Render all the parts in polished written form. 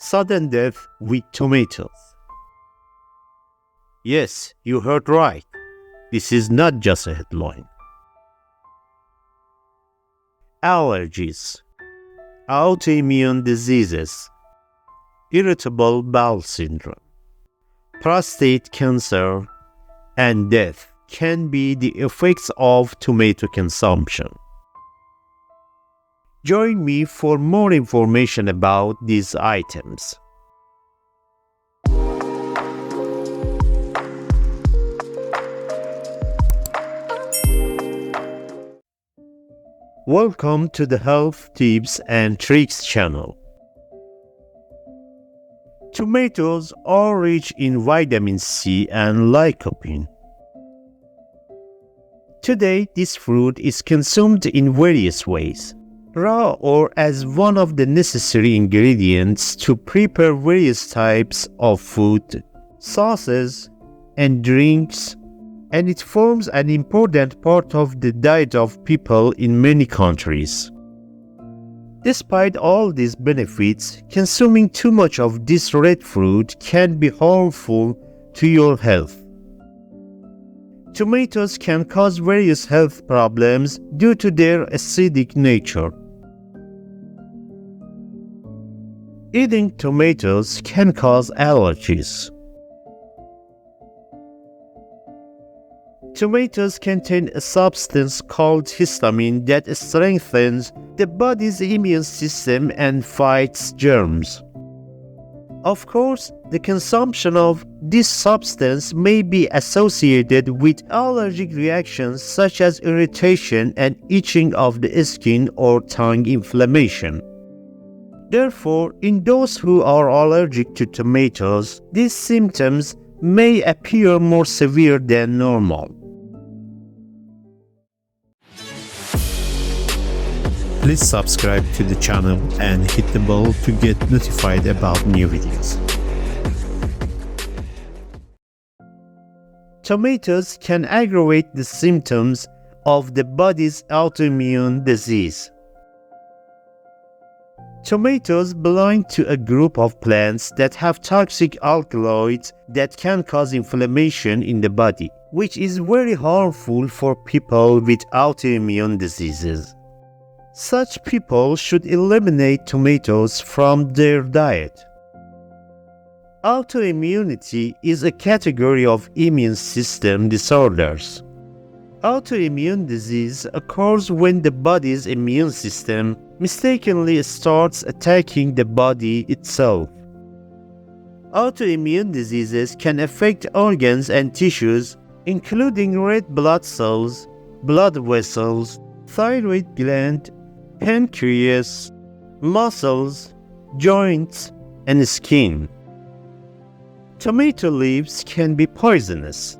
Sudden death with tomatoes. Yes, you heard right. This is not just a headline. Allergies, autoimmune diseases, irritable bowel syndrome, prostate cancer, and death can be the effects of tomato consumption. Join me for more information about these items. Welcome to the Health Tips and Tricks channel. Tomatoes are rich in vitamin C and lycopene. Today, this fruit is consumed in various ways, raw or as one of the necessary ingredients to prepare various types of food, sauces, and drinks, and it forms an important part of the diet of people in many countries. Despite all these benefits, consuming too much of this red fruit can be harmful to your health. Tomatoes can cause various health problems due to their acidic nature. Eating tomatoes can cause allergies. Tomatoes contain a substance called histamine that strengthens the body's immune system and fights germs. Of course, the consumption of this substance may be associated with allergic reactions such as irritation and itching of the skin or tongue inflammation. Therefore, in those who are allergic to tomatoes, these symptoms may appear more severe than normal. Please subscribe to the channel and hit the bell to get notified about new videos. Tomatoes can aggravate the symptoms of the body's autoimmune disease. Tomatoes belong to a group of plants that have toxic alkaloids that can cause inflammation in the body, which is very harmful for people with autoimmune diseases. Such people should eliminate tomatoes from their diet. Autoimmunity is a category of immune system disorders. Autoimmune disease occurs when the body's immune system mistakenly starts attacking the body itself. Autoimmune diseases can affect organs and tissues, including red blood cells, blood vessels, thyroid gland, pancreas, muscles, joints, and skin. Tomato leaves can be poisonous.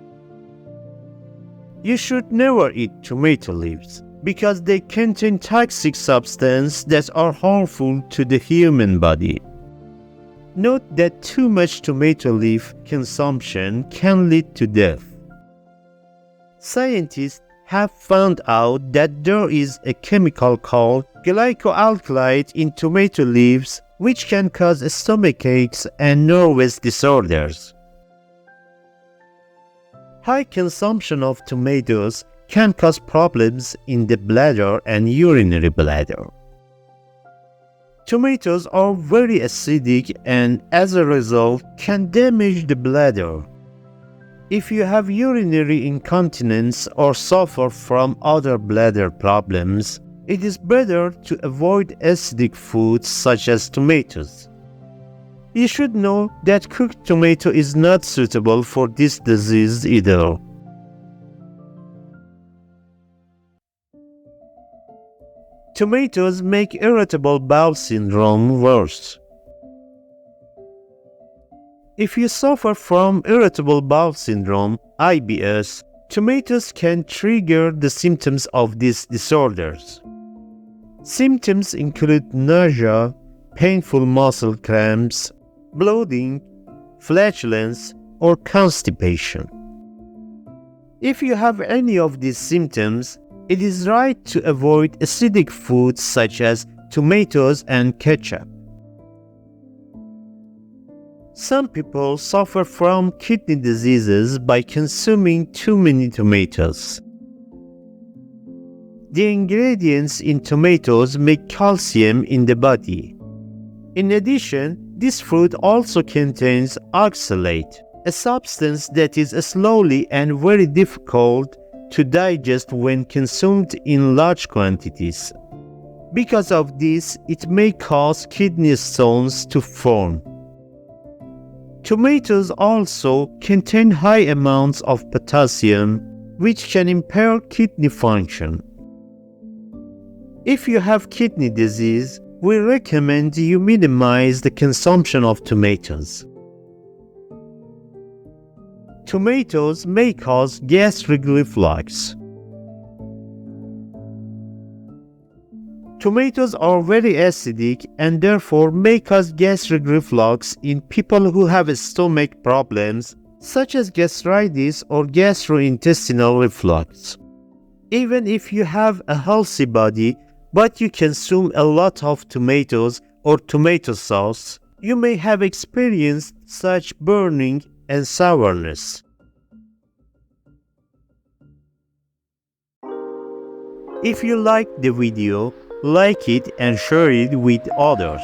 You should never eat tomato leaves because they contain toxic substances that are harmful to the human body. Note that too much tomato leaf consumption can lead to death. Scientists have found out that there is a chemical called glycoalkaloid in tomato leaves which can cause stomach aches and nervous disorders. High consumption of tomatoes can cause problems in the bladder and urinary bladder. Tomatoes are very acidic and as a result can damage the bladder. If you have urinary incontinence or suffer from other bladder problems, it is better to avoid acidic foods such as tomatoes. You should know that cooked tomato is not suitable for this disease either. Tomatoes make irritable bowel syndrome worse. If you suffer from irritable bowel syndrome, IBS, tomatoes can trigger the symptoms of these disorders. Symptoms include nausea, painful muscle cramps, bloating, flatulence, or constipation. If you have any of these symptoms, it is right to avoid acidic foods such as tomatoes and ketchup. Some people suffer from kidney diseases by consuming too many tomatoes. The ingredients in tomatoes make calcium in the body. In addition, this fruit also contains oxalate, a substance that is slowly and very difficult to digest when consumed in large quantities. Because of this, it may cause kidney stones to form. Tomatoes also contain high amounts of potassium, which can impair kidney function. If you have kidney disease, we recommend you minimize the consumption of tomatoes. Tomatoes may cause gastric reflux. Tomatoes are very acidic and therefore may cause gastric reflux in people who have stomach problems such as gastritis or gastrointestinal reflux. Even if you have a healthy body, but you consume a lot of tomatoes or tomato sauce, you may have experienced such burning and sourness. If you liked the video, like it and share it with others.